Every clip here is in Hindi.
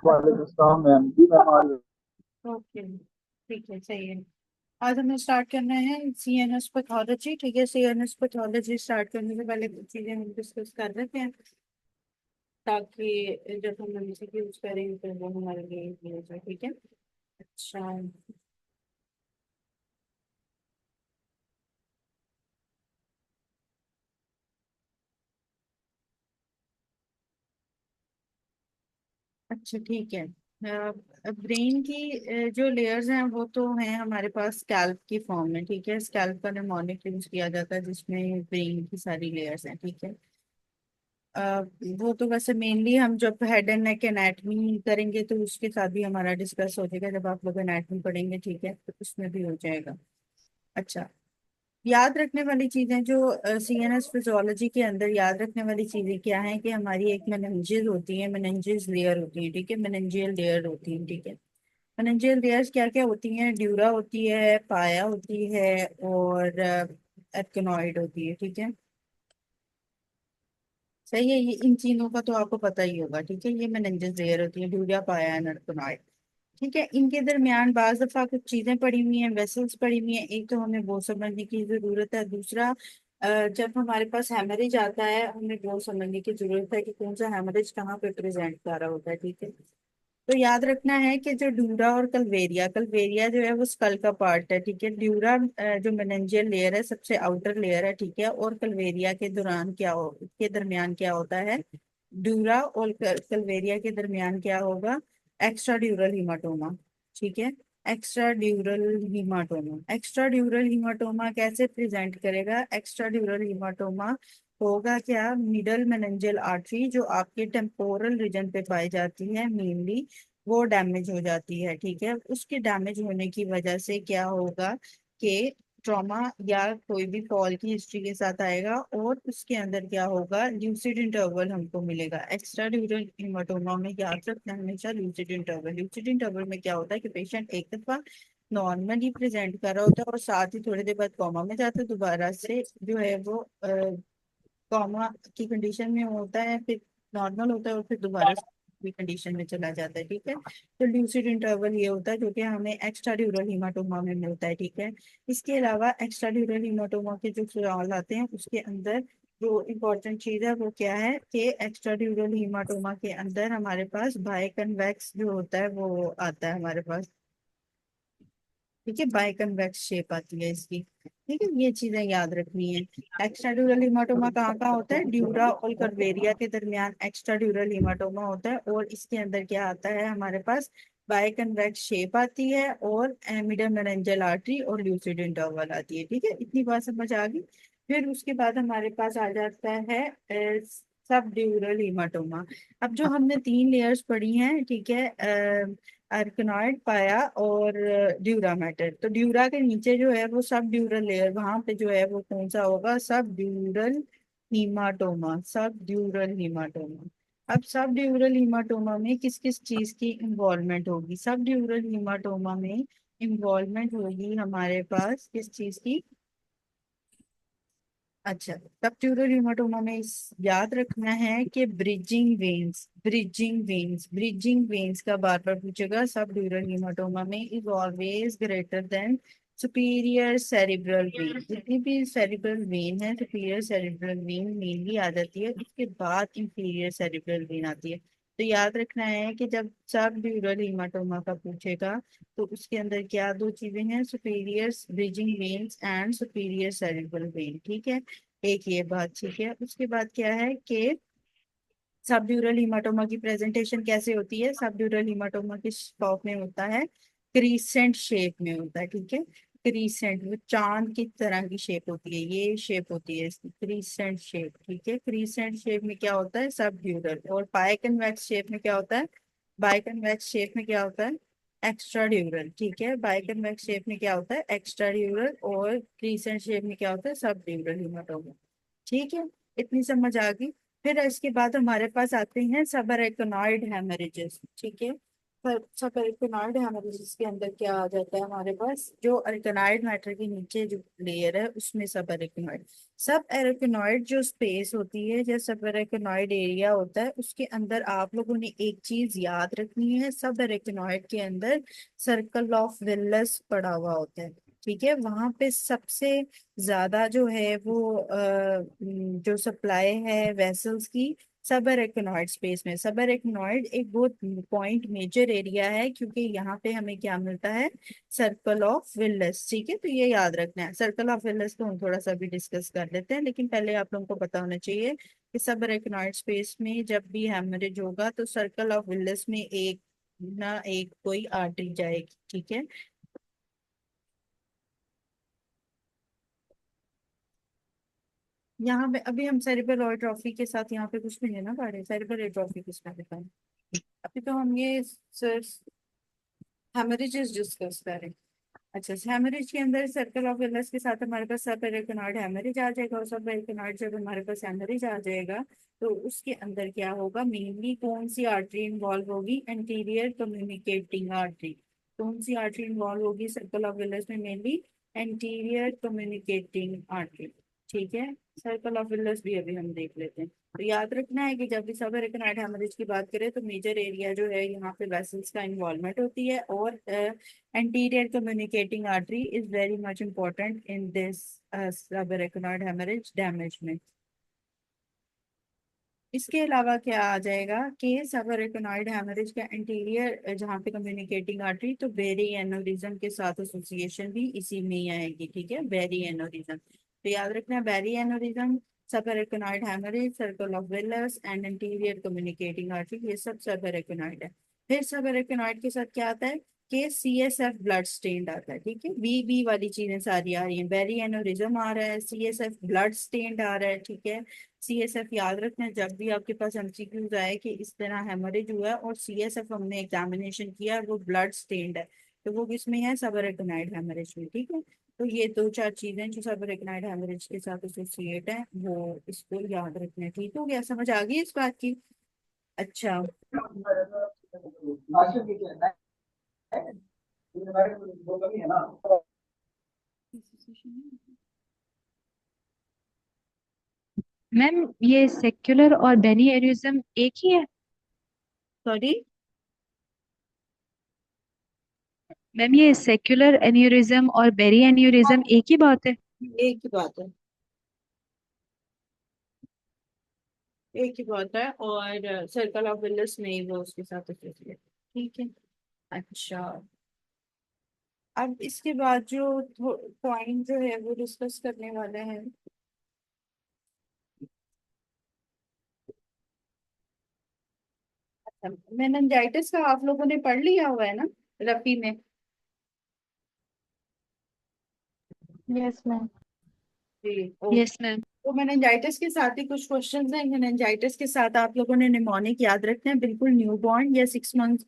वालेकुम अस्सलाम मैम। जी मैम आ रही ओके, ठीक है, सही है। आज हमें स्टार्ट करना है CNS पैथोलॉजी। ठीक है, CNS पैथोलॉजी स्टार्ट करने से पहले कुछ चीजें हम डिस्कस कर लेते हैं, ताकि जब हम म्यूजिक यूज करेंगे तो वो हमारे लिए easy हो जाए। ठीक है। अच्छा। अच्छा, ठीक है। ब्रेन की जो लेयर्स हैं वो तो हैं हमारे पास स्कैल्प की फॉर्म में। ठीक है, स्कैल्प का निमोनिक यूज किया जाता है जिसमें ब्रेन की सारी लेयर्स हैं। ठीक है। अ, वो तो वैसे मेनली हम जब हेड एंड नेक एनाटमी करेंगे तो उसके साथ भी हमारा डिस्कस हो जाएगा, जब आप लोग एनाटमी पढ़ेंगे। ठीक है, तो उसमें भी हो जाएगा। अच्छा, याद रखने वाली चीजें जो CNS फिजियोलॉजी के अंदर याद रखने वाली चीजें क्या है कि हमारी एक मेनिंजेस होती है, मेनिंजेस लेयर होती है। ठीक है, मेनिंजियल लेयर होती है। ठीक है, मेनिंजियल लेयर्स क्या क्या होती हैं? ड्यूरा होती है, पाया होती है, और एर्कनॉइड होती है। ठीक है, सही है। ये इन तीनों का तो आपको पता ही होगा। ठीक है, ये मेनिंजेस लेयर होती है, ड्यूरा, पाया, एर्कनॉइड। ठीक है, इनके दरमियान बाज दफा कुछ चीजें पड़ी हुई हैं, वेसल्स पड़ी हुई हैं। एक तो हमें वो समझने की जरूरत है। दूसरा, जब हमारे पास हेमरेज आता है हमें वो समझने की जरूरत है कि कौन सा हेमरेज कहाँ पे प्रेजेंट कर रहा होता है। ठीक है, तो याद रखना है कि जो ड्यूरा और कल्वेरिया, कल्वेरिया जो है वो स्कल का पार्ट है। ठीक है, ड्यूरा जो मेनेंजियल लेयर है सबसे आउटर लेयर है। ठीक है, और कल्वेरिया के दौरान क्या हो, के दरमियान क्या होता है? ड्यूरा और कल्वेरिया के दरमियान क्या होगा? Extra ड्यूरल haematoma. ठीक है, एक्स्ट्रा ड्यूरल हीमाटोमा। एक्स्ट्रा ड्यूरल हीमाटोमा कैसे प्रेजेंट करेगा? एक्स्ट्रा ड्यूरल हीमाटोमा होगा क्या? मिडल मेनेंजियल आर्टरी जो आपके टेम्पोरल रीजन पे पाई जाती है मेनली, वो डैमेज हो जाती है। ठीक है, उसके डैमेज होने की वजह से क्या होगा कि ट्रॉमा या कोई भी फॉल की हिस्ट्री के साथ आएगा, और उसके अंदर क्या होगा? ल्यूसिड इंटरवल हमको मिलेगा। एक्स्ट्रा ड्यूरल हेमाटोमा में याद रखना है हमेशा ल्यूसिड इंटरवल। ल्यूसिड इंटरवल में क्या होता है कि पेशेंट एक दफा नॉर्मली प्रेजेंट कर रहा होता है और साथ ही थोड़ी देर बाद कोमा में जाता है, दोबारा से जो है वो कॉमा की कंडीशन में होता है, फिर नॉर्मल होता है, और फिर दोबारा की कंडीशन में चला जाता है। ठीक है, तो ल्यूसिड इंटरवल ये होता है जो कि हमें एक्स्ट्रा ड्यूरल हीमाटोमा में मिलता है। ठीक है, इसके अलावा एक्स्ट्रा ड्यूरल हीमाटोमा के जो सवाल आते हैं उसके अंदर जो इम्पोर्टेंट चीज है वो क्या है कि एक्स्ट्रा ड्यूरल हीमाटोमा के अंदर हमारे पास बाय कन्वेक्स जो होता है वो आता है हमारे पास। ठीक है, बाय कन्वेक्स शेप आती है इसकी। ठीक है, ये चीजें याद रखनी है। एक्स्ट्राड्यूरल हीमाटोमा कहाँ कहाँ होता है? ड्यूरा और कर्वेरिया के दरमियान एक्स्ट्राड्यूरल हीमाटोमा होता है, और इसके अंदर क्या आता है हमारे पास? बाय कन्वेक्स शेप आती है, और मिडल मेनिंजियल आर्टरी और ल्यूसिड इंटरवल आती है। ठीक है, इतनी बात समझ आ गई। फिर उसके बाद हमारे पास आ जाता है सब ड्यूरल हीमाटोमा। अब जो हमने तीन लेयर्स पढ़ी हैं, ठीक है, आर्कनॉइड, पाया और ड्यूरा मैटर, तो ड्यूरा के नीचे जो है वो सब ड्यूरल लेयर, वहां पे जो है वो कौन सा होगा? सब ड्यूरल हीमाटोमा। सब ड्यूरल हीमाटोमा। अब सब ड्यूरल हीमाटोमा में किस किस चीज की इन्वॉल्वमेंट होगी? सब ड्यूरल हीमाटोमा में इन्वॉल्वमेंट होगी हमारे पास किस चीज की? अच्छा, सबट्यूरल ह्यूमाटोमा में याद रखना है कि bridging veins, bridging veins, bridging veins का बार बार पूछेगा। सबड्यूरल ह्यूमाटोमा में is always greater than superior cerebral when. जितनी भी सेरिब्रल वेन है, सुपीरियर सेरिब्रल वेन मेनली आ जाती है, उसके बाद इंफीरियर सेरिब्रल वेन आती है। तो याद रखना है कि जब सब ड्यूरल हीमाटोमा का पूछेगा तो उसके अंदर क्या दो चीजें हैं? Superior bridging veins and superior cerebral when. ठीक है, एक ये बात। ठीक है, उसके बाद क्या है कि सबड्यूरल हीमाटोमा की प्रेजेंटेशन कैसे होती है? सबड्यूरल हीमाटोमा किस फॉर्म में होता है? क्रीसेंट शेप में होता है। ठीक है, क्रीसेंट, वो चांद की तरह की शेप होती है, ये शेप होती है इसकी, क्रीसेंट शेप। ठीक है, क्रीसेंट शेप में क्या होता है? सबड्यूरल। और बाइकन्वेक्स शेप में क्या होता है? बाइकन्वेक्स शेप में क्या होता है? एक्स्ट्रा ड्यूरल। ठीक है, बाइकन्वेक्स शेप में क्या होता है? एक्स्ट्रा ड्यूरल। और क्रीसेंट शेप में क्या होता है? सब ड्यूरल हीमाटोमा। ठीक है, इतनी समझ आ गई। फिर इसके बाद हमारे पास आते हैं सबअरेकनॉइड हेमरेजेस। ठीक है, सब एल्कनॉइड है हमारे, जिसके अंदर क्या आ जाता है हमारे पास, जो एल्कनाइड मैटर के नीचे जो लेयर है उसमें सब एल्कनॉइड। सब एल्कनॉइड जो स्पेस होती है, जो सब एल्कनॉइड एरिया होता है, उसके अंदर आप लोगों ने एक चीज याद रखनी है, सब एल्कनॉइड के अंदर सर्कल ऑफ विल्स पड़ा हुआ होता है। ठीक है, वहां पे सबसे ज्यादा जो है वो जो सप्लाई है वेसल्स की सब एराकिनॉइड स्पेस में। सब एराकिनॉइड एक बहुत पॉइंट मेजर एरिया है, क्योंकि यहाँ पे हमें क्या मिलता है, सर्कल ऑफ विल्स। ठीक है, तो ये याद रखना है। सर्कल ऑफ विल्स को हम थोड़ा सा भी डिस्कस कर लेते हैं, लेकिन पहले आप लोगों को पता होना चाहिए कि सब एराकिनॉइड स्पेस में जब भी हेमरेज होगा तो सर्कल ऑफ विल्स में एक ना एक कोई आर्टरी जाएगी। ठीक है, यहाँ पे अभी हम सेरिब्रल एट्रोफी के साथ यहाँ पे कुछ भी नहीं ना पढ़ रहे। सेरिब्रल एट्रोफी किसका बताएं, अभी तो हम ये हेमरेजेस डिस्कस करें। अच्छा, हेमरेज के अंदर सर्कल ऑफ विल्स के साथ हमारे पास सब एरिकनॉइड हेमरेज आ जाएगा, और सब एरिकनॉइड जब हमारे पास हेमरेज आ जाएगा तो उसके अंदर क्या होगा, मेनली कौन सी आर्टरी इन्वॉल्व होगी, एंटीरियर कम्युनिकेटिंग आर्टरी। कौन सी आर्टरी इन्वॉल्व होगी सर्कल ऑफ विल्स में, मेनली एंटीरियर कम्युनिकेटिंग आर्टरी। ठीक है, सर्कल ऑफ विल्स भी अभी हम देख लेते हैं। तो याद रखना है कि जब भी सब एरिकनॉइड हेमरेज की बात करें तो मेजर एरिया जो है यहाँ पे वेसल्स का इन्वॉल्वमेंट होती है, और anterior communicating artery is very much important in this subarachnoid hemorrhage damage में। इसके अलावा क्या आ जाएगा कि सबरेकनॉइड हेमरेज का इंटीरियर जहाँ पे कम्युनिकेटिंग आर्टरी, तो बेरी एनोरिज्म के साथ एसोसिएशन भी इसी में ही आएगी। ठीक है, बेरी एनोरिज्म, तो याद रखना berry aneurysm, subarachnoid haemorrhage, circle of Willis and anterior communicating artery, ये सब सबरेकनॉइड है। फिर सबरेकनॉइड के साथ क्या आता है कि CSF ब्लड स्टेन्ड आता है। ठीक है, बी वाली चीजें सारी आ रही हैं, बेरी एनोरिज्म आ रहा है, CSF ब्लड स्टेन्ड आ रहा है। ठीक है, CSF याद रखना है, जब भी आपके पास MCQs आए कि इस तरह हेमरेज हुआ है और CSF हमने एग्जामिनेशन किया वो ब्लड स्टेन्ड है, तो वो किसमें है, सबरेकनाइड हेमरेज में। ठीक है, तो ये दो चार चीजें जो सबरेकनाइड हेमरेज के साथ एसोसिएट है वो इसको याद रखना है। ठीक हो गया, समझ आ गई इस बात की। अच्छा, भाषण की क्या है? वो कमी है ना। मैम ये सेक्युलर और बेनी एरिज्म एक ही है? सॉरी, मैम ये सेक्युलर एन्यूरिज्म और बेरी एन्यूरिज्म एक ही बात है? एक ही बात है, एक ही बात है, और सर्कल ऑफ विलियर्स में ही वो उसके साथ एसोसिएट। ठीक है, अच्छा, अब इसके बाद जो पॉइंट जो है वो डिस्कस करने वाले हैं। अच्छा, मेनिंजाइटिस का आप लोगों ने पढ़ लिया हुआ है ना रफी में? Yes ma'am. जी, ओके। Yes ma'am. तो मेनिंजाइटिस के साथ ही कुछ क्वेश्चंस हैं। मेनिंजाइटिस के साथ आप लोगों ने निमोनिक याद रखना है, बिल्कुल न्यू बॉर्न या 6 मंथ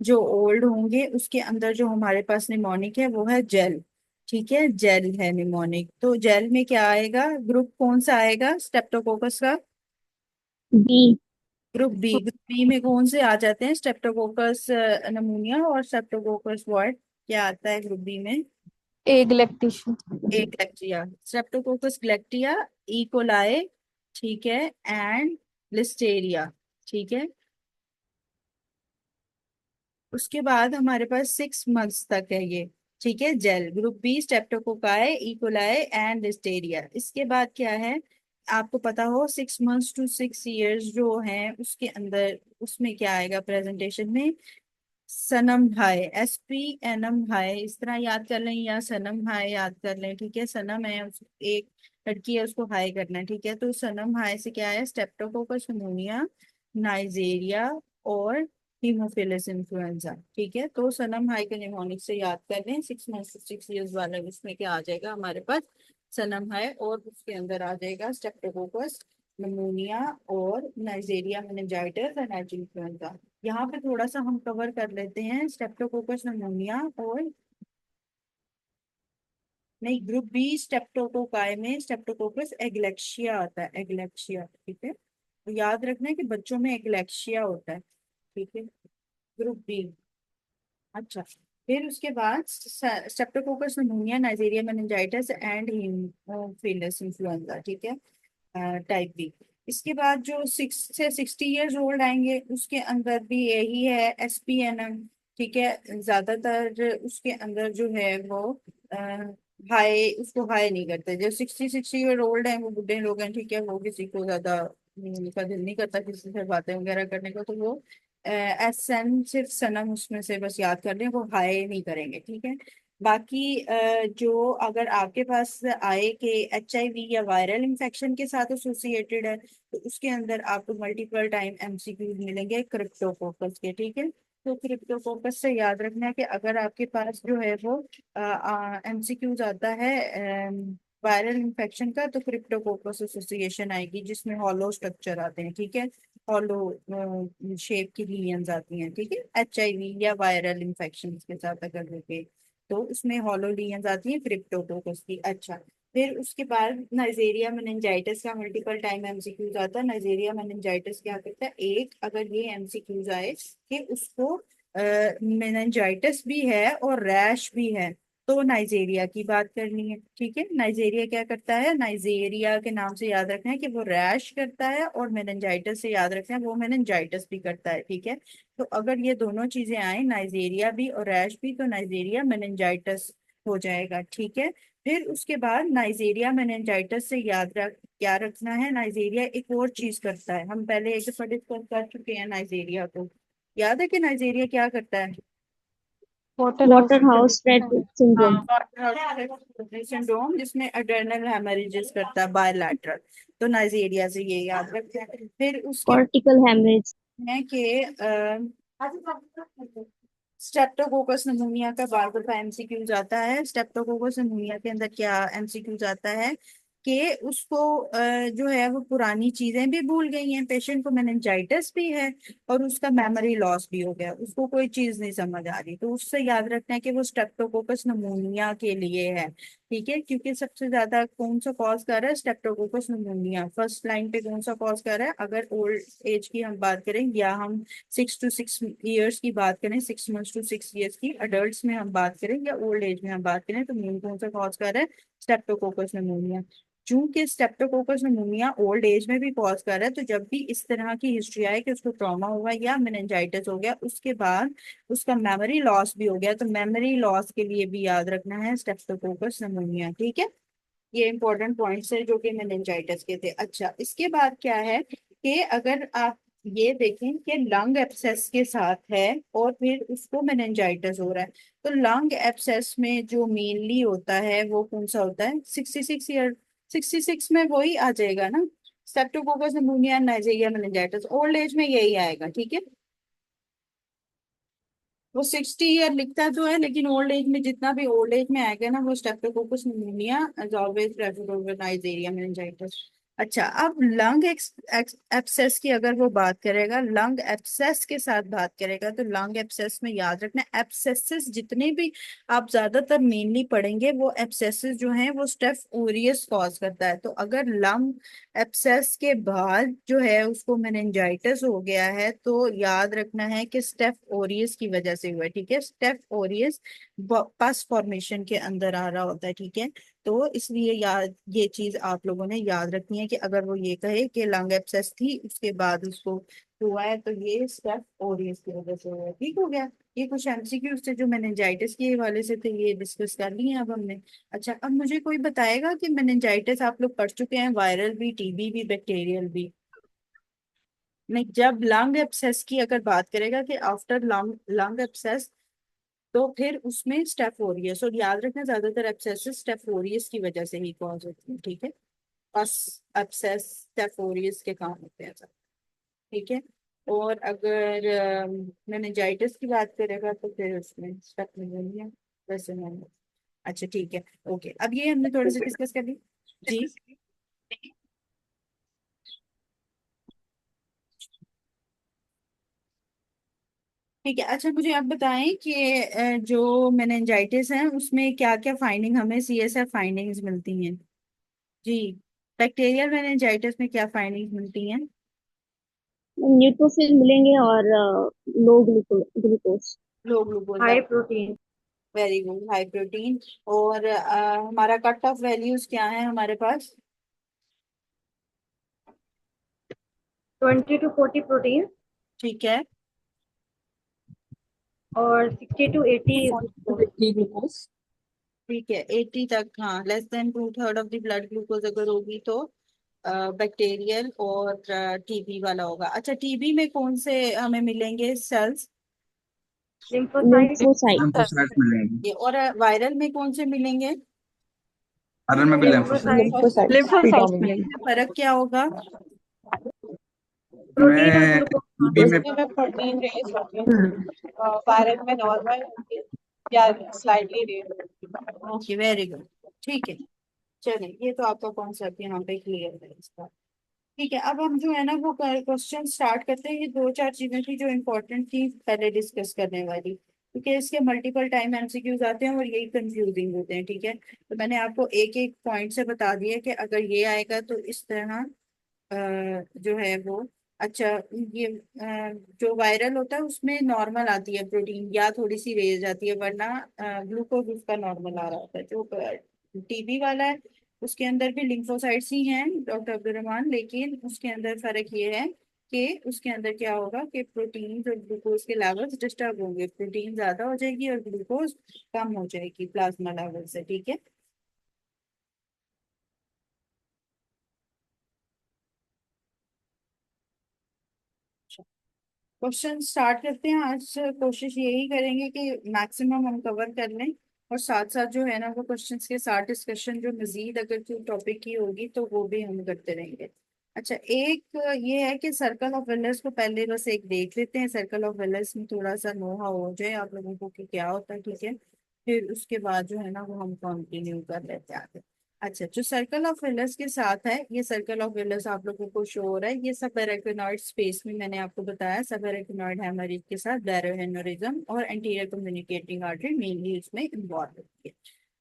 जो ओल्ड होंगे उसके अंदर जो हमारे पास निमोनिक है वो है जेल। ठीक है, जेल है निमोनिक, तो जेल में क्या आएगा, ग्रुप कौन सा आएगा स्टेप्टोकोकस का? बी। ग्रुप बी में कौन से आ जाते हैं, स्टेप्टोकोकस नमूनिया और स्टेप्टोकोकस वॉइड। क्या आता है ग्रुप बी में? Agalactiae. Agalactiae, streptococcus agalactiae, E coli, ठीक है, एंड लिस्टेरिया। ठीक है, उसके बाद हमारे पास 6 मंथ्स तक है ये। ठीक है, जेल group B, streptococci, E coli and Listeria. इसके बाद क्या है, आपको पता हो 6 मंथ्स टू 6 इयर्स जो हैं उसके अंदर उसमें क्या आएगा प्रेजेंटेशन में, सनम हाय, SPNM हाय, इस तरह याद कर लें या सनम हाय याद कर लें। ठीक है, सनम है एक लड़की है उसको हाई करना है। ठीक है, तो सनम हाय से क्या है, स्टेप्टोकोकस निमोनिया, नाइजेरिया और हीमोफिलस इन्फ्लुएंजा। ठीक है, तो सनम हाई के निमोनिक से याद कर लें, 6 मंथ से 6 इयर्स वाले उसमें क्या आ जाएगा हमारे पास, सनम हाई, और उसके अंदर आ जाएगा स्टेप्टोकोकस निमोनिया और नाइजेरिया मेनिंजाइटिस एंड इन्फ्लुएंजा। यहाँ पे थोड़ा सा हम कवर कर लेते हैं स्टेप्टोकोकस निमोनिया और, नहीं, ग्रुप बी स्टेप्टोकोकाई में स्टेप्टोकोकस एग्लेक्शिया आता है, एग्लेक्शिया। ठीक है, तो याद रखना है कि बच्चों में एग्लेक्शिया होता है। ठीक है, ग्रुप बी। अच्छा, फिर उसके बाद Streptococcus pneumonia, Nigeria meningitis and Haemophilus influenza, ठीक है, टाइप बी। इसके बाद जो 6 से 60 इयर्स ओल्ड आएंगे उसके अंदर भी यही है, SPNM, ठीक है। ज्यादातर उसके अंदर जो है वो हाई, उसको हाई नहीं करते। जो 60 ईयर ओल्ड है वो बुढ़े लोग हैं, ठीक है, वो किसी को ज्यादा उनका दिल नहीं करता किसी से बातें वगैरह करने का, तो वो SN सिर्फ सनम उसमें से बस याद कर लें, वो हाई नहीं करेंगे, ठीक है। बाकी जो अगर आपके पास आए कि HIV या वायरल इंफेक्शन के साथ एसोसिएटेड है, तो उसके अंदर आपको मल्टीपल टाइम MCQs मिलेंगे क्रिप्टोकोकस के, ठीक है। तो क्रिप्टोकोकस से याद रखना है कि अगर आपके पास जो है वो MCQs आता है वायरल इंफेक्शन का, तो क्रिप्टोकोकस एसोसिएशन आएगी जिसमें हॉलो स्ट्रक्चर आते हैं, ठीक है, हॉलो शेप की लीनियंस आती हैं, ठीक है। HIV या वायरल इंफेक्शन के साथ अगर देखें तो उसमें हॉलो लीनियंस आती है क्रिप्टोकोकस की। अच्छा, फिर उसके बाद नाइजेरिया मेनिंजाइटिस का मल्टीपल टाइम MCQज आता है। नाइजेरिया मेनिंजाइटिस क्या करता है, एक अगर ये MCQज आए कि उसको मेनिंजाइटिस भी है और रैश भी है, तो नाइजेरिया की बात करनी है, ठीक है। नाइजेरिया क्या करता है, नाइजेरिया के नाम से याद रखना है कि वो रैश करता है, और मेनिंजाइटिस से याद रखना है वो मेनिंजाइटिस भी करता है, ठीक है। तो अगर ये दोनों चीजें आए, नाइजेरिया भी और रैश भी, तो नाइजेरिया मेनिंजाइटिस हो जाएगा, ठीक है। फिर उसके बाद नाइजेरिया मेनिंजाइटिस से याद रख क्या रखना है, नाइजेरिया एक और चीज करता है, हम पहले एक दफा डिस्कस कर चुके हैं नाइजेरिया को। याद है कि नाइजेरिया क्या करता है? Water house water house red syndrome. हाँ, सिंड्रोम, जिसमें एड्रेनल हेमरेजेस करता है बायलैटरल, तो नाइजेरिया से ये याद रखते हैं। फिर उसके कॉर्टिकल हेमरेज। हैं कि स्ट्रेप्टोकोकस निमोनिया का बार बार MCQ जाता है। स्ट्रेप्टोकोकस निमोनिया के अंदर क्या MCQ जाता है कि उसको जो है वो पुरानी चीजें भी भूल गई हैं, पेशेंट को मेनिंजाइटिस भी है और उसका मेमोरी लॉस भी हो गया, उसको कोई चीज नहीं समझ आ रही, तो उससे याद रखना है कि वो स्ट्रेप्टोकोकस निमोनिया के लिए है, ठीक है। क्योंकि सबसे ज्यादा कौन सा कॉज कर रहा है, स्ट्रेप्टोकोकस निमोनिया फर्स्ट लाइन पे कौन सा कॉज कर रहा है, अगर ओल्ड एज की हम बात करें या हम 6 to 6 इयर्स की बात करें, 6 months to 6 years की अडल्ट में हम बात करें या ओल्ड एज में हम बात करें, तो मेन कौन सा कॉज कर रहा है, स्ट्रेप्टोकोकस निमोनिया। चूंकि स्ट्रेप्टोकोकस निमोनिया ओल्ड एज में भी कॉज कर रहा है, तो जब भी इस तरह की हिस्ट्री आए कि उसको ट्रॉमा हुआ या मेनिंजाइटिस हो गया, उसके बाद उसका मेमोरी लॉस भी हो गया, तो मेमोरी लॉस के लिए भी याद रखना है स्ट्रेप्टोकोकस निमोनिया, ठीक है। ये इंपॉर्टेंट पॉइंट्स है जो कि मेनिंजाइटिस के थे। अच्छा, इसके बाद क्या है कि अगर आप ये देखें कि लंग एब्सेस के साथ है और फिर उसको मेनिंजाइटिस हो रहा है, तो लंग एब्सेस में जो मेनली होता है वो कौन सा होता है, 66 ईयर, 66 में वही आ जाएगा ना, Streptococcus pneumonia, Nigeria meningitis, old age में यही आएगा, ठीक है। वो 60 ईयर लिखता तो है, लेकिन ओल्ड एज में जितना भी ओल्ड एज में आएगा ना, वो Streptococcus pneumonia is always referred over Nigeria meningitis. अच्छा, अब लंग एब्सेस की अगर वो बात करेगा, लंग एब्सेस के साथ बात करेगा, तो लंग एब्सेस में याद रखना एब्सेसिस जितने भी आप ज्यादातर मेनली पढ़ेंगे, वो एब्सेसिस जो हैं वो स्टेफ ओरियस कॉज करता है। तो अगर लंग एब्सेस के बाद जो है उसको मेनिंजाइटिस हो गया है, तो याद रखना है कि स्टेफ ओरियस की वजह से हुआ है, ठीक है। स्टेफ ओरियस पस फॉर्मेशन के अंदर आ रहा होता है, ठीक है। तो इसलिए याद ये चीज आप लोगों ने याद रखनी है कि अगर वो ये कहे कि लंग एब्सेस थी उसके बाद उसको हुआ है, तो ये स्टेफ ओरियस की वजह से हुआ है, ठीक हो गया। ये कुछ MCQ से जो मेनिंजाइटिस के हवाले से थे ये डिस्कस कर लिए अब हमने। अच्छा, अब मुझे कोई बताएगा कि मेनिंजाइटिस आप लोग पढ़ चुके हैं, वायरल भी, TB भी, बैक्टीरियल भी, नहीं, जब लंग एब्सेस की अगर बात करेगा कि आफ्टर लंग लंग एब्सेस, तो फिर उसमें स्टेफ ओरियस, और याद रखना ज्यादातर एब्सेस स्टेफ ओरियस की वजह से ही कॉज होती है, ठीक है। बस एब्सेस स्टेफ ओरियस के काम होते हैं सब, ठीक है। और अगर मेनिंजाइटिस की बात करेगा तो फिर उसमें स्टेफ निमोनिया, वैसे नहीं। अच्छा, ठीक है, ओके, अब ये हमने थोड़ा सा डिस्कस कर ली जी। ठीक है, अच्छा मुझे आप बताएं कि जो मेनिंजाइटिस है उसमें क्या क्या फाइंडिंग हमें CSF फाइंडिंग्स मिलती हैं जी। बैक्टीरियल मेनिंजाइटिस में क्या फाइंडिंग्स मिलती हैं? न्यूट्रोफिल मिलेंगे और low glucose. Low glucose high level. Protein. Very good, high protein. और हमारा कट ऑफ वैल्यूज क्या है हमारे पास? 20 to 40 प्रोटीन ठीक है। और 60 to 80 ग्लूकोज। ठीक है, 80 तक, हाँ, less than 2/3 of the blood glucose अगर होगी तो बैक्टीरियल और टीबी वाला होगा। अच्छा, टीबी में कौन से हमें मिलेंगे सेल्स? लिम्फोसाइट। लिम्फोसाइट्स मिलेंगे। ये, और वायरल में कौन से मिलेंगे? आयरन में भी लिम्फोसाइट। लिम्फोसाइट। लिम्फोसाइट्स मिलेंगे। फर्क क्या होगा? प्रोटीन और में ग्लूकोज। टीबी में उसमें प्रोटीन रेज होती है, वायरल में नॉर्मल या slightly raise. Okay, very good. ठीक है, चलिए, ये तो आपका कॉन्सेप्ट यहाँ पे क्लियर है इसका। ठीक है, अब हम जो है ना वो क्वेश्चन स्टार्ट करते हैं। ये दो चार चीजें थी जो इम्पोर्टेंट थी पहले डिस्कस करने वाली, क्योंकि इसके मल्टीपल टाइम एमसीक्यूज आते हैं और यही कंफ्यूजिंग होते हैं। ठीक है, तो मैंने आपको एक एक पॉइंट से बता दिया कि अगर ये आएगा तो इस तरह जो है वो, अच्छा, ये जो वायरल होता है उसमें नॉर्मल आती है प्रोटीन या थोड़ी सी रेज आती है, वरना ग्लूकोज उसका नॉर्मल आ रहा होता है। जो टीबी वाला है उसके अंदर भी लिम्फोसाइट्स ही हैं डॉक्टर अब्दुलरहमान, लेकिन उसके अंदर फर्क ये है कि उसके अंदर क्या होगा कि प्रोटीन और ग्लूकोज के लेवल्स डिस्टर्ब होंगे, प्रोटीन ज्यादा हो जाएगी और ग्लूकोज कम हो जाएगी प्लाज्मा लेवल से। ठीक है, क्वेश्चन स्टार्ट करते हैं। आज कोशिश यही करेंगे कि मैक्सिमम हम कवर कर लें, और साथ साथ जो है ना वो क्वेश्चंस के साथ डिस्कशन जो मजीद अगर कोई टॉपिक की होगी तो वो भी हम करते रहेंगे। अच्छा, एक ये है कि सर्कल ऑफ वेलर्स को पहले बस एक देख लेते हैं। सर्कल ऑफ वेलर्स में थोड़ा सा नो हाउ हो जाए आप लोगों को कि क्या होता है। ठीक है, फिर उसके बाद जो है ना वो हम कंटिन्यू कर लेते हैं आगे। अच्छा, जो सर्कल ऑफ विलर्स के साथ है, ये सर्कल ऑफ विलर्स आप लोगों को शो हो रहा है, ये सब एराकिनॉइड स्पेस में मैंने आपको बताया। सब एराकिनॉइड हेमरेज के साथ बैरोहेमोरिज्म और एंटीरियर कम्युनिकेटिंग आर्टरी मेनली उसमें इन्वॉल्व होती है।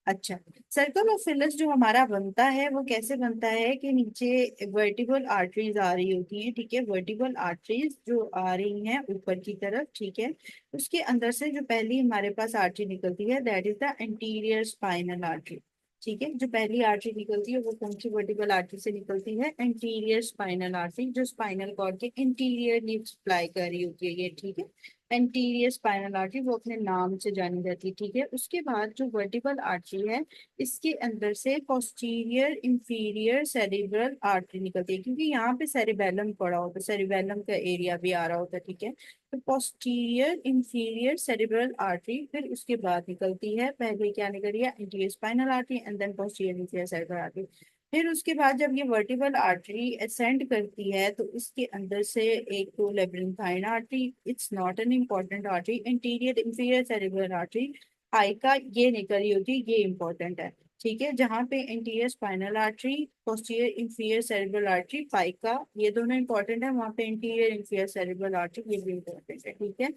अच्छा, सर्कल ऑफ विलर्स जो हमारा बनता है वो कैसे बनता है कि नीचे वर्टिकल आर्टरीज आ रही होती हैं। ठीक है, वर्टिकल आर्टरीज जो आ रही हैं ऊपर की तरफ, ठीक है, उसके अंदर से जो पहली हमारे पास आर्टरी निकलती है that is the anterior spinal artery. ठीक है, जो पहली आर्टरी निकलती है वो कौन सी वर्टिकल आर्टरी से निकलती है? एंटीरियर स्पाइनल आर्टरी, जो स्पाइनल कॉर्ड के इंटीरियरली सप्लाई कर रही होती है ये। ठीक है, एंटीरियर स्पाइनल आर्टरी वो अपने नाम से जानी जाती है। ठीक है, उसके बाद जो वर्टिकल आर्टरी है इसके अंदर से पोस्टीरियर इंफीरियर सेरिब्रल आर्टरी निकलती है, क्योंकि यहाँ पे सेरिबेलम पड़ा होता है, सेरिबेलम का एरिया भी आ रहा होता है। ठीक है, तो पोस्टीरियर इंफीरियर सेरिब्रल आर्टरी, फिर उसके बाद निकलती है, पहले क्या निकल रही है? Anterior spinal artery and then posterior inferior cerebral artery. फिर उसके बाद जब ये वर्टिबल आर्टरी असेंड करती है तो इसके अंदर से एक तो labyrinthine artery, it's not an important artery, anterior inferior cerebral artery AICA ये निकल रही होती है, ये इंपॉर्टेंट है। ठीक है, जहाँ पे interior spinal artery, posterior inferior cerebral artery PICA, ये दोनों इंपॉर्टेंट है, वहाँ पे इंटीरियर इंफीरियर सेरिब्रल आर्टरी ये भी इंपॉर्टेंट है। ठीक है,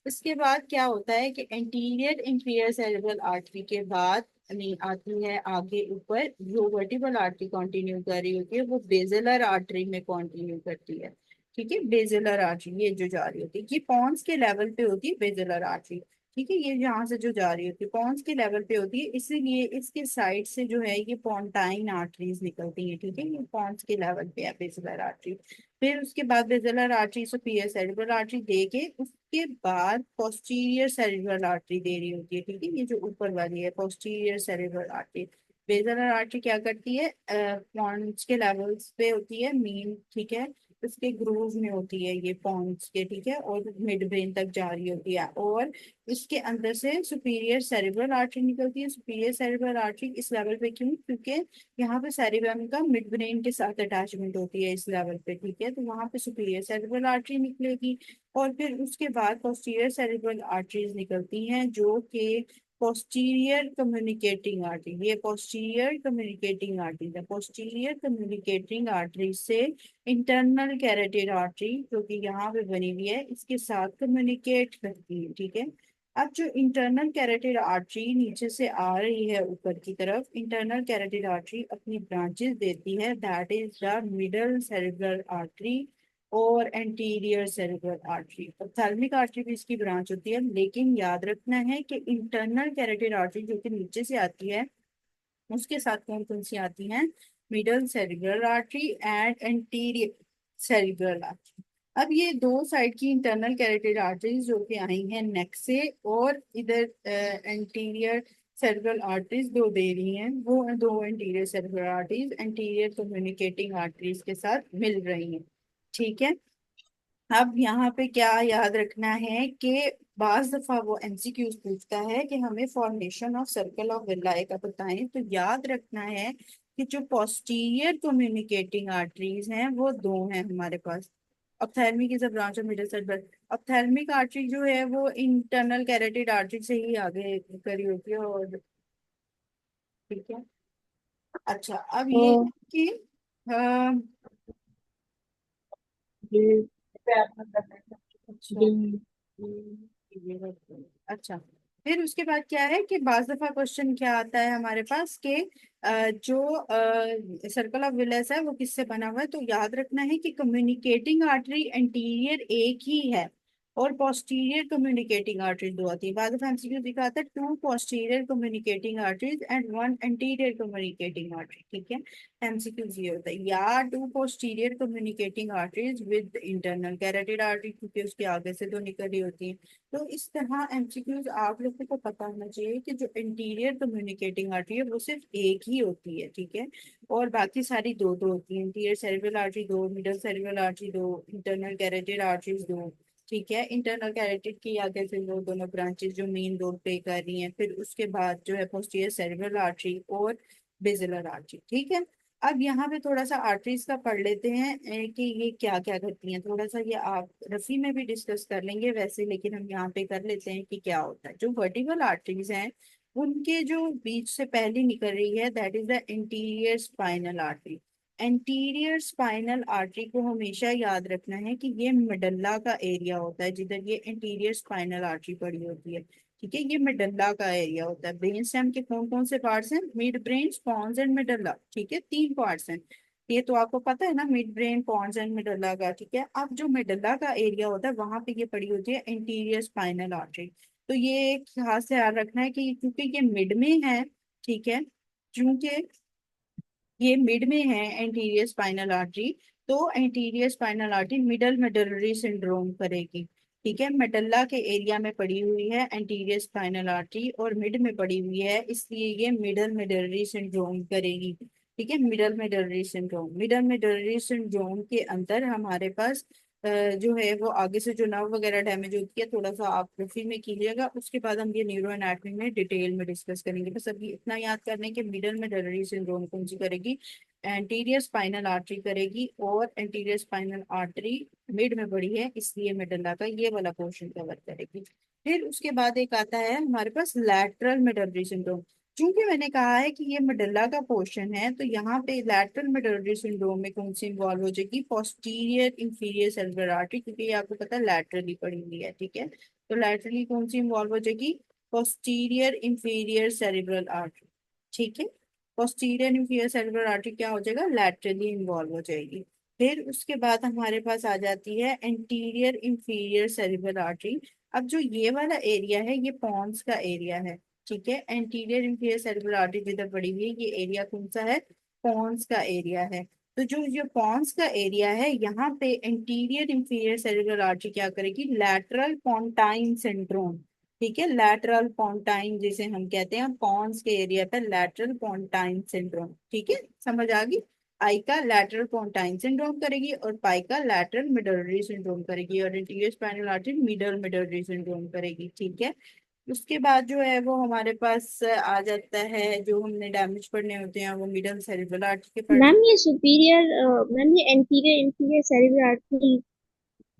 इसके बाद क्या होता है कि इंटीरियर इंफीरियर सेरिब्रल आर्टरी के बाद नहीं आती है आगे ऊपर जो वर्टिबल आर्टरी कंटिन्यू कर रही होती है वो बेजलर आर्टरी में कंटिन्यू करती है। ठीक है, बेजलर आर्टरी ये जो जा रही होती है ये पॉन्स के लेवल पे होती है बेजलर आर्टरी। ठीक है, ये यहाँ से जो जा रही होती है पॉन्स के लेवल पे होती है, इसीलिए इसके साइड से जो है ये पॉन्टाइन आर्टरीज निकलती हैं। ठीक है, ये पॉन्स के लेवल पे है बेजलर आर्टरी। फिर उसके बाद basilar artery superior cerebral artery दे के उसके बाद पोस्टीरियर सेरिब्रल आर्टरी दे रही होती है। ठीक है, ये जो ऊपर वाली है posterior cerebral artery. Baszler artery क्या करती है? पॉन्स के लेवल्स पे होती है मीन। ठीक है, उसके ग्रूव में होती है ये पॉन्स के। ठीक है, और मिड ब्रेन तक जा रही होती है, और इसके अंदर से सुपीरियर सेरिब्रल आर्टरी निकलती है। सुपीरियर सेरिब्रल आर्टरी इस लेवल पे क्यों? क्योंकि यहाँ पे सेरिब्रम का मिड ब्रेन के साथ अटैचमेंट होती है इस लेवल पे। ठीक है, तो वहां पे सुपीरियर सेरिब्रल आर्टरी निकलेगी, और फिर उसके बाद पोस्टीरियर सेरिब्रल आर्टरीज निकलती हैं जो कि पोस्टीरियर कम्युनिकेटिंग आर्टरी, ये पोस्टीरियर कम्युनिकेटिंग आर्टरी है। पोस्टीरियर कम्युनिकेटिंग आर्टरी से इंटरनल कैरोटिड आर्टरी जो कि यहाँ पे बनी हुई है इसके साथ कम्युनिकेट करती है। ठीक है, अब जो इंटरनल कैरोटिड आर्टरी नीचे से आ रही है ऊपर की तरफ, इंटरनल कैरोटिड आर्टरी अपनी ब्रांचेस देती है that is the middle cerebral artery और anterior cerebral artery. Ophthalmic artery भी इसकी ब्रांच होती है, लेकिन याद रखना है कि इंटरनल कैरोटिड आर्टरी जो कि नीचे से आती है, उसके साथ कौन कौन सी आती हैं? Middle cerebral artery and anterior cerebral artery. अब ये दो साइड की इंटरनल कैरोटिड आर्टरीज जो कि आई हैं नेक से, और इधर एंटीरियर सेरिब्रल आर्टरीज दो दे रही हैं, वो दो anterior cerebral arteries anterior communicating arteries के साथ मिल रही हैं। ठीक है। अब यहाँ पे क्या याद रखना है कि बाज दफा वो एमसीक्यूज पूछता है कि हमें फॉर्मेशन ऑफ सर्कल ऑफ विलाय का बताएं, तो याद रखना है कि जो पोस्टीरियर कम्युनिकेटिंग आर्टरीज हैं वो दो हैं हमारे पास। Ophthalmic is a branch of middle cerebral. Ophthalmic artery जो है वो इंटरनल कैरोटिड आर्टरी से ही आगे करी होती है। और ठीक है। अच्छा, अब ये तो कि ये पैर में दर्द है। अच्छा ये अच्छा, फिर उसके बाद क्या है कि बाज दफा क्वेश्चन क्या आता है हमारे पास कि जो सर्कल ऑफ विलेस है वो किससे बना हुआ है, तो याद रखना है कि कम्युनिकेटिंग आर्टरी एंटीरियर एक ही है और पोस्टीरियर कम्युनिकेटिंग आर्टरी दो आती है। बाज दफा एमसीक्यू दिखाता है two posterior communicating arteries and one anterior communicating artery. ठीक है। एमसीक्यू ये होता है या two posterior communicating arteries with internal carotid artery, क्योंकि उसके आगे से तो निकल रही होती है। तो इस तरह एमसीक्यूज आप लोगों को पता होना चाहिए कि जो इंटीरियर कम्युनिकेटिंग आर्टरी है वो सिर्फ एक ही होती है। ठीक है। और बाकी सारी दो दो होती है, इंटीरियर सेरेब्रल आर्टरी दो, मिडल सेरेब्रल आर्टरी दो, इंटरनल कैरोटिड आर्टरीज दो। ठीक है। इंटरनल कैरोटिड की आगे से वो दोनों ब्रांचेस जो मेन रोल प्ले कर रही हैं, फिर उसके बाद जो है पोस्टीरियर सेरेब्रल आर्टरी और बेसिलर आर्टरी। ठीक है। अब यहाँ पे थोड़ा सा आर्टरीज का पढ़ लेते हैं कि ये क्या क्या करती हैं। थोड़ा सा ये आप रफी में भी डिस्कस कर लेंगे वैसे, लेकिन हम यहाँ पे कर लेते हैं कि क्या होता है। जो वर्टिकल आर्टरीज हैं उनके जो बीच से पहले निकल रही है that is the interior spinal artery. Anterior spinal artery को हमेशा याद रखना है कि ये मेडल्ला का एरिया होता है जिधर ये इंटीरियर स्पाइनल आर्टरी पड़ी होती है। ठीक है। ये मेडल्ला का एरिया होता है। ब्रेन स्टेम के कौन कौन से पार्ट्स हैं? Midbrain, pons and medulla. ठीक है, तीन पार्ट्स हैं। ये तो आपको पता है ना, मिड ब्रेन, पॉन्स एंड मेडल्ला का। ठीक है। अब जो मेडल्ला का एरिया होता है वहां पे ये पड़ी होती है इंटीरियर स्पाइनल आर्टरी। तो ये एक खास ख्याल रखना है कि क्योंकि ये मिड में है, ठीक है, क्योंकि ये मिड में है एंटीरियर स्पाइनल आर्टरी, तो anterior spinal artery middle medullary syndrome करेगी। ठीक है। मेडल्ला के एरिया में पड़ी हुई है एंटीरियर स्पाइनल आर्टरी और मिड में पड़ी हुई है, इसलिए ये मिडल मेडलरी सिंड्रोम करेगी। ठीक है। Middle medullary syndrome, middle medullary syndrome के अंदर हमारे पास जो है वो आगे से जो नर्व वगैरह डैमेज होती है, थोड़ा सा आप रफी में कीजिएगा, उसके बाद हम ये न्यूरो एनाटॉमी में डिटेल में डिस्कस करेंगे। बस अभी इतना याद करने के मिडल मेडलरी सिंड्रोम कौन सी करेगी? एंटीरियर स्पाइनल आर्टरी करेगी, और एंटीरियर स्पाइनल आर्टरी मिड में पड़ी है इसलिए मेडल्ला का ये वाला पोर्शन कवर करेगी। फिर उसके बाद एक आता है हमारे पास लैटरल मेडलरी सिंड्रोम। चूंकि मैंने कहा है कि ये मेडल्ला का पोर्शन है, तो यहाँ पे लैटरल मेडलरी सिंड्रोम में कौन सी इन्वॉल्व हो जाएगी? पोस्टीरियर इंफीरियर सेरेब्रल आर्टरी, क्योंकि ये आपको पता है लैटरली पड़ी हुई है। ठीक है। तो लैटरली कौन सी इन्वॉल्व हो जाएगी? Posterior inferior cerebral artery. ठीक है। पोस्टीरियर इंफीरियर सेरेब्रल आर्टरी क्या हो जाएगा? लैटरली इन्वॉल्व हो जाएगी। फिर उसके बाद हमारे पास आ जाती है एंटीरियर इंफीरियर सेरेब्रल आर्टरी। अब जो ये वाला एरिया है ये पॉन्स का एरिया है। ठीक है। एंटीरियर इंफीरियर सेरेब्रल आर्टरी जिधर पड़ी हुई है ये एरिया कौन सा है? पॉन्स का एरिया है। तो जो जो पॉन्स का एरिया है यहाँ पे एंटीरियर इंफीरियर सेरेब्रल आर्टरी क्या करेगी? Lateral pontine syndrome. ठीक है। लैटरल पोंटाइन जिसे हम कहते हैं, पॉन्स के एरिया पर लैटरल पोंटाइन सिंड्रोम। ठीक है, समझ आ गई? आई का लैटरल पोंटाइन सिंड्रोम करेगी और पाई का लैटरल मिडलरी सिंड्रोम करेगी, और interior spinal artery middle medullary syndrome करेगी। ठीक है। उसके बाद जो है वो हमारे पास आ जाता है, जो हमने डैमेज पढ़ने होते हैं वो मिडल सेरेब्रल आर्टरी के पढ़ने। मैम ये सुपीरियर मैम ये एंटीरियर इंफीरियर सेरेब्रल आर्टरी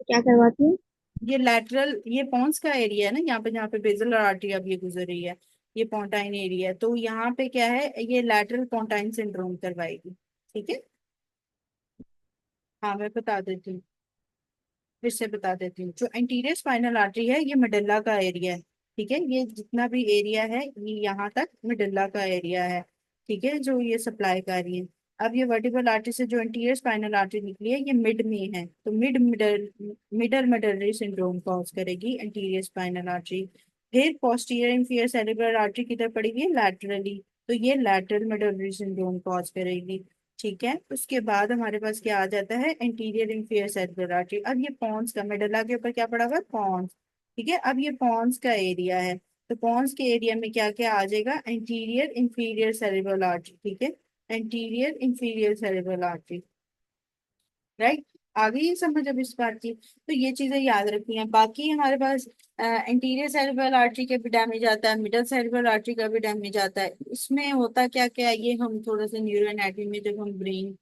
क्या करवाती है? ये लैटरल, ये पॉन्स का एरिया है ना, यहाँ पे जहाँ पे बेसिलर आर्टरी अब ये गुजर रही है, ये पोंटाइन एरिया है, तो यहाँ पे क्या है, ये लैटरल पोंटाइन सिंड्रोम करवाएगी। ठीक है। हाँ मैं बता देती हूँ, फिर से बता देती हूँ। जो एंटीरियर स्पाइनल आर्टरी है ये मेडल्ला का एरिया है। ठीक है। ये जितना भी एरिया है ये यहाँ तक मेडल्ला का एरिया है। ठीक है, जो ये सप्लाई कर रही है। अब ये वर्टिबल आर्टरी से जो एंटीरियर स्पाइनल आर्टरी निकली है ये मिड में है, तो मिडल मेडलरी सिंड्रोम कॉज करेगी एंटीरियर स्पाइनल आर्टरी। फिर पोस्टीरियर इंफीरियर सेरेब्रल आर्टरी किधर पड़ेगी, लैटरली, तो ये लैटरल मेडलरी सिंड्रोम कॉज करेगी। ठीक है, उसके बाद हमारे पास क्या आ जाता है, एंटीरियर इंफीरियर सेरेब्रल आर्टरी। अब ये पॉन्स का, मेडला के ऊपर क्या पड़ा हुआ है, पॉन्स। ठीक है, अब ये पॉन्स का एरिया है, तो पॉन्स के एरिया में क्या क्या आ जाएगा, एंटीरियर इंफीरियर सेरेब्रल आर्टरी। ठीक है, anterior inferior cerebral artery, right. आ गई ये समझ अब इस बात की, तो ये चीजें याद रखनी है। बाकी हमारे पास एंटीरियर सेरेब्रल आर्टरी का भी डैमेज आता है, मिडल सेरेब्रल आर्टरी का भी डैमेज आता है। इसमें होता क्या क्या है, ये हम थोड़ा सा न्यूरो एनाटॉमी में जब हम ब्रेन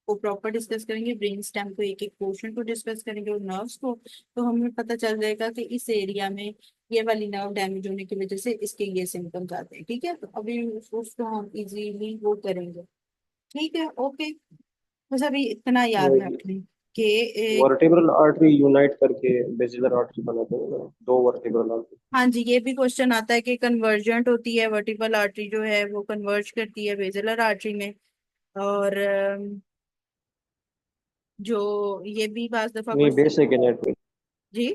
को प्रॉपर डिस्कस करेंगे, ब्रेन स्टेम को, एक एक पोर्शन को डिस्कस करेंगे और नर्व्स को, तो हमें पता चल जाएगा कि इस एरिया में ये वाली नर्व डैमेज होने की वजह से इसके ये सिम्टम्स आते हैं। ठीक है, तो अभी उसको हम इजीली वो करेंगे। ठीक है, ओके। बस अभी इतना याद रख लें कि वर्टिब्रल आर्टरी यूनाइट करके बेसिलर आर्टरी बनाते हैं ना, दो वर्टिब्रल आर्टरी। हाँ जी, ये भी क्वेश्चन आता है कि कन्वर्जेंट होती है वर्टिबल आर्टरी जो है वो कन्वर्ज करती है बेसिलर आर्टरी में। और जो ये भी बाज दफा नहीं, क्वेश्चन, बेसिक एनाटॉमी। जी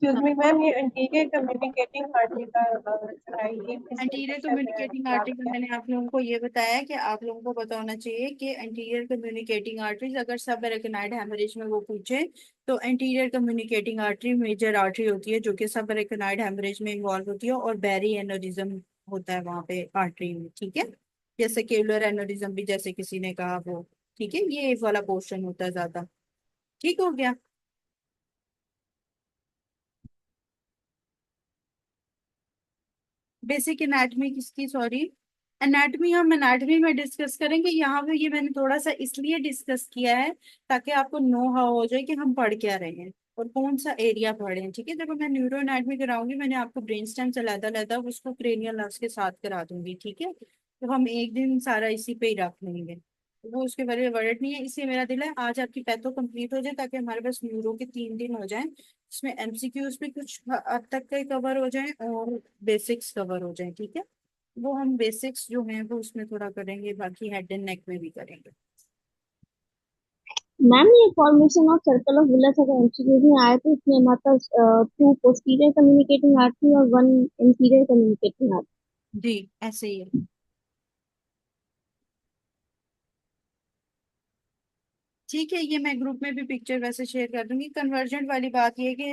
एक्सक्यूज मी मैम, ये इंटीरियर कम्युनिकेटिंग आर्टरी का ये एंटीरियर मिसकंसेप्शन है, कम्युनिकेटिंग क्या आर्टरी में मैंने आप लोगों को ये बताया कि आप लोगों को पता होना चाहिए कि एंटीरियर कम्युनिकेटिंग आर्टरीज, अगर सब एरेकनाइड हेमरेज में वो पूछे तो anterior communicating artery major artery होती है जो कि सब एरेकनाइड हेमरेज में इन्वॉल्व होती है, और बैरी एनोरिज्म होता है वहां पे आर्टरी में। ठीक है, जैसे केवलर एनोरिज्म भी जैसे किसी ने कहा वो। ठीक है, ये एक वाला पोर्शन होता है ज्यादा। ठीक हो गया। बेसिक एनाटमी किसकी, सॉरी, एनाटमी हम एनाटमी में डिस्कस करेंगे। यहाँ पे ये मैंने थोड़ा सा इसलिए डिस्कस किया है ताकि आपको नो हाउ हो जाए कि हम पढ़ क्या रहे हैं और कौन सा एरिया पढ़ रहे हैं। ठीक है, जब मैं न्यूरो एनाटमी कराऊंगी मैंने आपको ब्रेन स्टेम से लैदा लैदा उसको क्रेनियल नर्व्स के साथ करा दूंगी। ठीक है, तो हम एक दिन सारा इसी पे ही रख लेंगे, तो वो उसके बारे में वर्ड नहीं है। इसलिए मेरा दिल है आज आपकी पैथो कंप्लीट हो जाए ताकि हमारे पास न्यूरो के 3 दिन हो जाएं, इसमें एमसीक्यूज भी कुछ हद तक के कवर हो जाएं और बेसिक्स कवर हो जाएं। ठीक है, वो हम बेसिक्स जो हैं वो उसमें थोड़ा करेंगे, बाकी हेड एंड नेक में भी करेंगे। मैम ये formation of circle of villous अगर एमसीक्यूज में आए तो इसमें हमारे पास 2 पोस्टीरियर कम्युनिकेटिंग आर्टरी और 1 इंटीरियर कम्युनिकेटिंग आर्टरी। जी ऐसे ही है। ठीक है, ये मैं ग्रुप में भी पिक्चर वैसे शेयर कर दूंगी। कन्वर्जेंट वाली बात ये है कि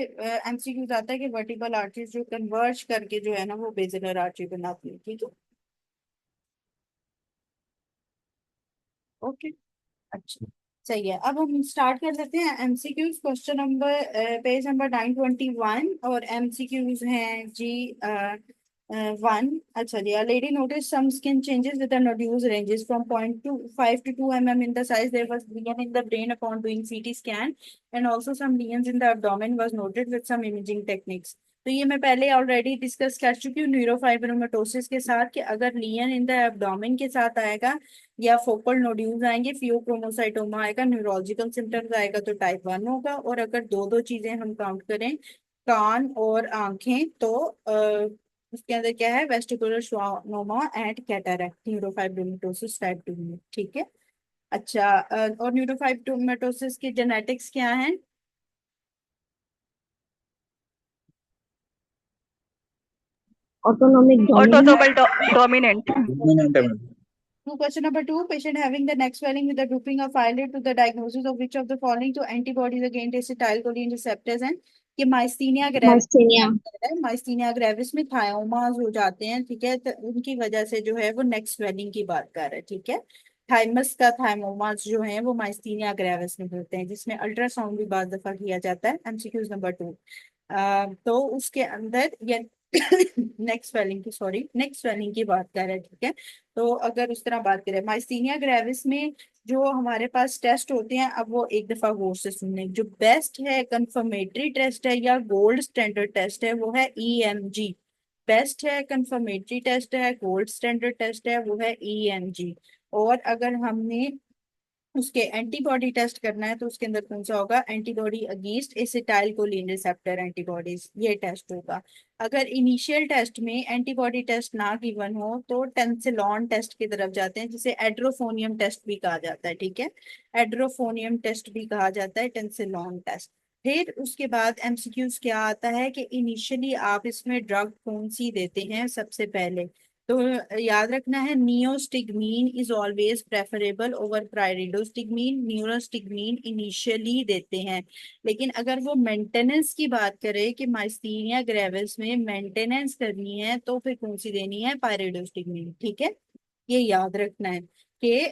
एमसीक्यूज आता है कि वर्टिकल आर्टरीज जो कन्वर्ज करके जो है ना वो बेसिलर आर्टरी बनाती है। ठीक है, ओके, अच्छा, सही है। अब हम स्टार्ट कर लेते हैं MCQs. Question number, page number 921, और एमसीक्यूज हैं जी 1। अच्छा जी, lady notice some skin changes with the nodules ranges from 0.25 to 2 mm in the size. There was lesion in the brain upon doing CT scan, and also some lesions in the abdomen was noted with some imaging techniques. तो ये मैं पहले ऑलरेडी डिस्कस कर चुकी हूँ न्यूरोफाइब्रोमेटोसिस के साथ, कि अगर लियन इन द एब्डोमेन के साथ आएगा या फोकल नोड्यूल्स आएंगे, फियोक्रोमोसाइटोमा आएगा, न्यूरोलॉजिकल सिम्टम्स आएगा तो टाइप 1 होगा। और अगर दो दो चीजें हम काउंट करें, कान और आंखें, तो उसके अंदर क्या है, वेस्टिकुलर श्वानोमा एंड कैटरैक्ट, न्यूरोफाइब्रोमेटोसिस टाइप 2 में। ठीक है, अच्छा, और न्यूरोफाइब्रोमेटोसिस के जेनेटिक्स क्या हैं, autonomic dominance. Autosomal dominant. Dominant है ma'am. Question number 2, patient having the neck swelling with the drooping of eyelid to the diagnosis of which of the following to antibodies against acetylcholine receptors and कि माइस्थीनिया ग्रेविस माइस्थेनिया। है। माइस्थीनिया ग्रेविस में थायोमास हो जाते हैं। ठीक है, तो उनकी वजह से जो है वो नेक स्वेलिंग की बात कर रहे हैं। ठीक है, थाइमस का थाइमोमास जो है वो माइस्थीनिया ग्रेविस में होते हैं, जिसमें अल्ट्रासाउंड भी बार दफा किया जाता है। एमसीक्यूज नंबर 2, तो उसके अंदर ये नेक स्वेलिंग की, सॉरी, नेक स्वेलिंग की बात कर रहे हैं। ठीक है, तो अगर उस तरह बात करें माइस्थीनिया ग्रेविस में जो हमारे पास टेस्ट होते हैं, अब वो एक दफा गौर से सुन लें। जो बेस्ट है कंफर्मेटरी टेस्ट है या गोल्ड स्टैंडर्ड टेस्ट है वो है ईएमजी। बेस्ट है, कंफर्मेटरी टेस्ट है, गोल्ड स्टैंडर्ड टेस्ट है, वो है ईएमजी। और अगर हमने उसके एंटीबॉडी टेस्ट करना है तो उसके अंदर कौन सा होगा, antibody against acetyl choline receptor antibodies, ये टेस्ट होगा। अगर इनिशियल टेस्ट में एंटीबॉडी टेस्ट ना गिवन हो तो टेंसिलॉन टेस्ट की तरफ जाते हैं, जिसे एड्रोफोनियम टेस्ट भी कहा जाता है, ठीक है, एड्रोफोनियम टेस्ट भी कहा जाता है, टेंसिलॉन टेस्ट। फिर उसके बाद एमसीक्यूज क्या आता है कि इनिशियली आप इसमें ड्रग कौन सी देते हैं सबसे पहले, तो याद रखना है neostigmine is always preferable over pyridostigmine. Neostigmine initially देते हैं, लेकिन अगर वो मेंटेनेंस की बात करें कि माइस्थीनिया ग्रेविस में मेंटेनेंस करनी है तो फिर कौन सी देनी है, पायरिडोस्टिग्मीन, ठीक है, ये याद रखना है कि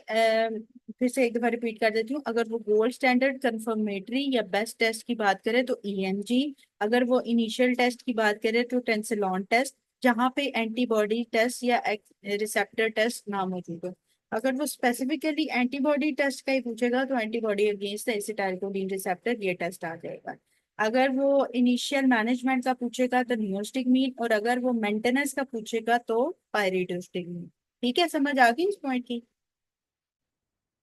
फिर से एक दफा रिपीट कर देती हूँ, अगर वो गोल्ड स्टैंडर्ड कंफर्मेटरी या बेस्ट टेस्ट की बात करें तो ईएमजी, अगर वो इनिशियल टेस्ट की बात करें तो टेंसिलॉन टेस्ट, जहाँ पे एंटीबॉडी टेस्ट या रिसेप्टर टेस्ट ना मौजूद हो। अगर वो स्पेसिफिकली एंटीबॉडी टेस्ट का ही पूछेगा तो antibody against the acetylcholine receptor, ये टेस्ट आ जाएगा। अगर वो इनिशियल मैनेजमेंट का पूछेगा तो नियोस्टिग्मीन, और अगर वो मेंटेनेंस का पूछेगा तो पायरिडोस्टिग्मीन। ठीक है, समझ आ गई इस पॉइंट की।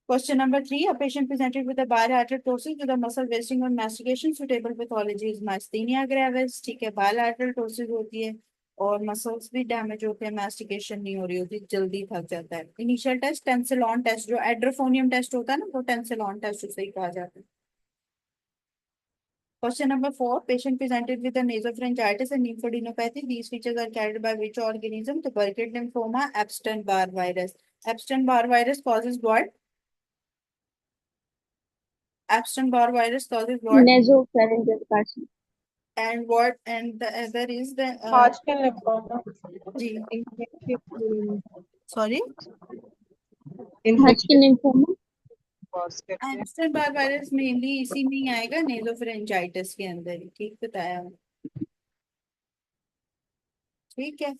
Question number 3, a patient presented with a bilateral ptosis with a muscle wasting on mastication. Suitable pathology is myasthenia gravis, ठीक है, bilateral ptosis होती है और मसल्स भी डैमेज होते हैं, mastication नहीं हो रही होती, जल्दी थक जाता है। इनिशियल टेस्ट टेंसिलॉन टेस्ट, जो एड्रोफोनियम टेस्ट होता है ना, वो टेंसिलॉन टेस्ट उसे ही कहा जाता है। Question number 4, patient presented with a nasopharyngitis and lymphadenopathy. These features are carried by which organism? The Burkitt lymphoma, Epstein-Barr virus. Epstein-Barr virus causes what? Epstein-Barr virus causes what? Nasopharyngeal carcinoma. And what? And the other is the Hodgkin lymphoma. जी, Infective sorry, Hodgkin lymphoma. Epstein-Barr virus mainly इसी में ही आएगा, नेजोफेरेंजाइटिस के अंदर ही, ठीक बताया, ठीक है।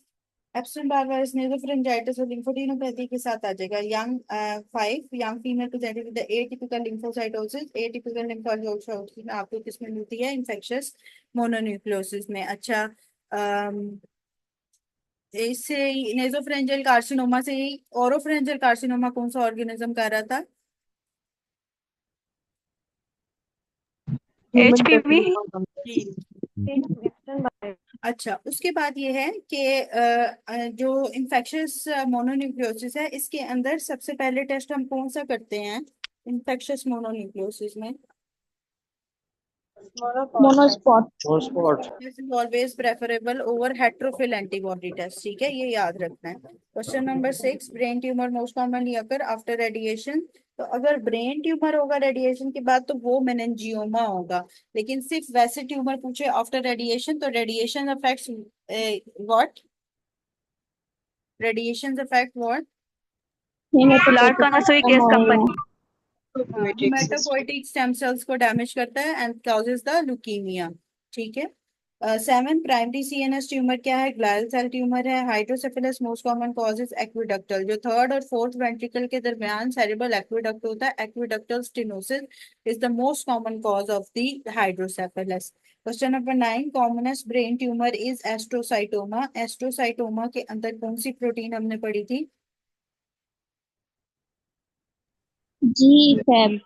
एप्स्टेन-बार वायरस नेजोफेरेंजाइटिस और लिम्फोडेनोपैथी के साथ आ जाएगा। Young 5 young female presented with atypical lymphocytosis. Atypical lymphocytosis में आपको किसमें मिलती है, इन्फेक्शियस मोनोन्यूक्लियोसिस में। अच्छा, इससे नेजोफेरेंजियल कार्सिनोमा से ही ओरोफेरेंजियल कार्सिनोमा कौन सा ऑर्गेनिज्म कर रहा था, HPV। अच्छा, उसके बाद ये है कि जो इन्फेक्शियस मोनोन्यूक्लियोसिस है, इसके अंदर सबसे पहले टेस्ट हम कौन सा करते हैं इन्फेक्शियस मोनोन्यूक्लियोसिस में, Monospot. Hotspot. This is always preferable over heterophile antibody test, ठीक है, ये याद रखना है। Question number 6, brain tumour most commonly occur after radiation. तो अगर ब्रेन ट्यूमर होगा रेडिएशन के बाद तो वो मेनिंजियोमा होगा, लेकिन सिर्फ वैसे ट्यूमर पूछे आफ्टर रेडिएशन तो radiation affects what, radiation affect what, लार्ड कानासोई गैस कंपनी। हेमेटोपोइटिक स्टेम सेल्स को डैमेज करता है एंड कॉजेज द ल्यूकीमिया, ठीक है। 7, प्राइमरी सीएनएस ट्यूमर क्या है, ग्लायल सेल ट्यूमर है। Hydrocephalus most common cause is aqueductal, जो थर्ड और फोर्थ वेंट्रिकल के दरमियान सेरेब्रल एक्विडक्ट होता है, aqueductal stenosis is the most common cause of the hydrocephalus. Question number 9, commonest brain tumour is astrocytoma. Astrocytoma के अंदर कौन सी प्रोटीन हमने पढ़ी थी, GFAP.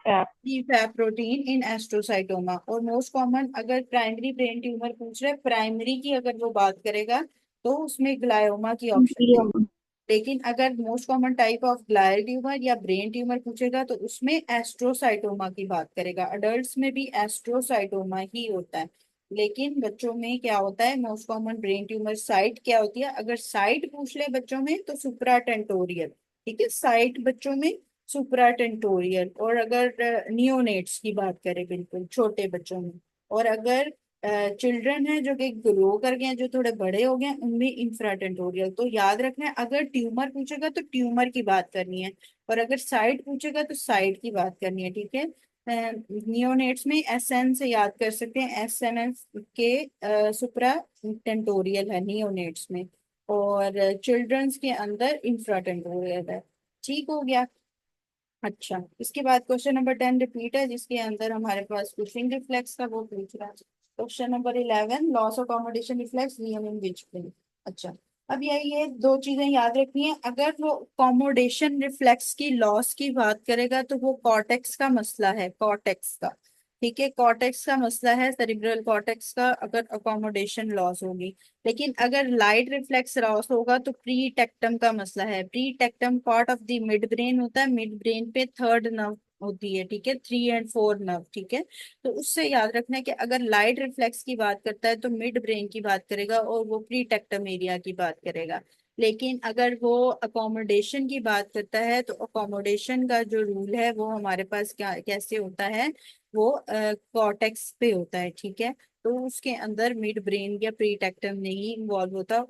फैप प्रोटीन इन एस्ट्रोसाइटोमा। और मोस्ट कॉमन अगर प्राइमरी ब्रेन ट्यूमर पूछ रहे, प्राइमरी की अगर वो बात करेगा तो उसमें ग्लायोमा की ऑप्शन है, Glioma. लेकिन अगर most common type of glial tumour या ब्रेन ट्यूमर पूछेगा तो उसमें एस्ट्रोसाइटोमा की बात करेगा। अडल्ट्स में भी एस्ट्रोसाइटोमा ही होता है, लेकिन बच्चों में क्या होता है, most common brain tumour site क्या होती है, अगर साइट पूछ ले बच्चों में तो सुप्राटेंटोरियल, ठीक है, साइट बच्चों में सुप्राटेंटोरियल। और अगर नियोनेट्स की बात करें, बिल्कुल छोटे बच्चों में, और अगर चिल्ड्रन है जो कि ग्रो कर गए हैं, जो थोड़े बड़े हो गए हैं, उनमें इंफ्राटेंटोरियल। तो याद रखना है, अगर ट्यूमर पूछेगा तो ट्यूमर की बात करनी है, और अगर साइट पूछेगा तो साइट की बात करनी है, ठीक है। नियोनेट्स में एसएन से याद कर सकते हैं, एसएनएस के सुप्रा टेंटोरियल है नियोनेट्स में, और चिल्ड्रंस के अंदर इंफ्राटेंटोरियल है, ठीक हो गया। अच्छा, इसके बाद क्वेश्चन नंबर 10 रिपीट है, जिसके अंदर हमारे पास पुशिंग रिफ्लेक्स का वो पूछ रहा है। Question number 11, loss of accommodation reflex रियम इन विच प्लेन। अच्छा, अब ये दो चीजें याद रखनी है। अगर वो अकोमोडेशन रिफ्लेक्स की लॉस की बात करेगा तो वो कॉर्टेक्स का मसला है, कॉर्टेक्स का। ठीक है, कॉर्टेक्स का मसला है, सेरिब्रल कॉर्टेक्स का, अगर अकोमोडेशन लॉस होगी। लेकिन अगर लाइट रिफ्लेक्स लॉस होगा तो प्री टेक्टम का मसला है। Pre tectum part of the mid brain होता है, मिड ब्रेन पे थर्ड नर्व होती है, ठीक है, 3 और 4 नर्व, ठीक है। तो उससे याद रखना है कि अगर लाइट रिफ्लेक्स की बात करता है तो मिड ब्रेन की बात करेगा और वो प्री टेक्टम एरिया की बात करेगा। लेकिन अगर वो अकोमोडेशन की बात करता है तो अकोमोडेशन का जो रूल है वो हमारे पास क्या कैसे होता है, वो कॉर्टेक्स पे होता है, ठीक है। तो उसके अंदर मिड ब्रेन या प्री टेक्टम नहीं इन्वॉल्व होता।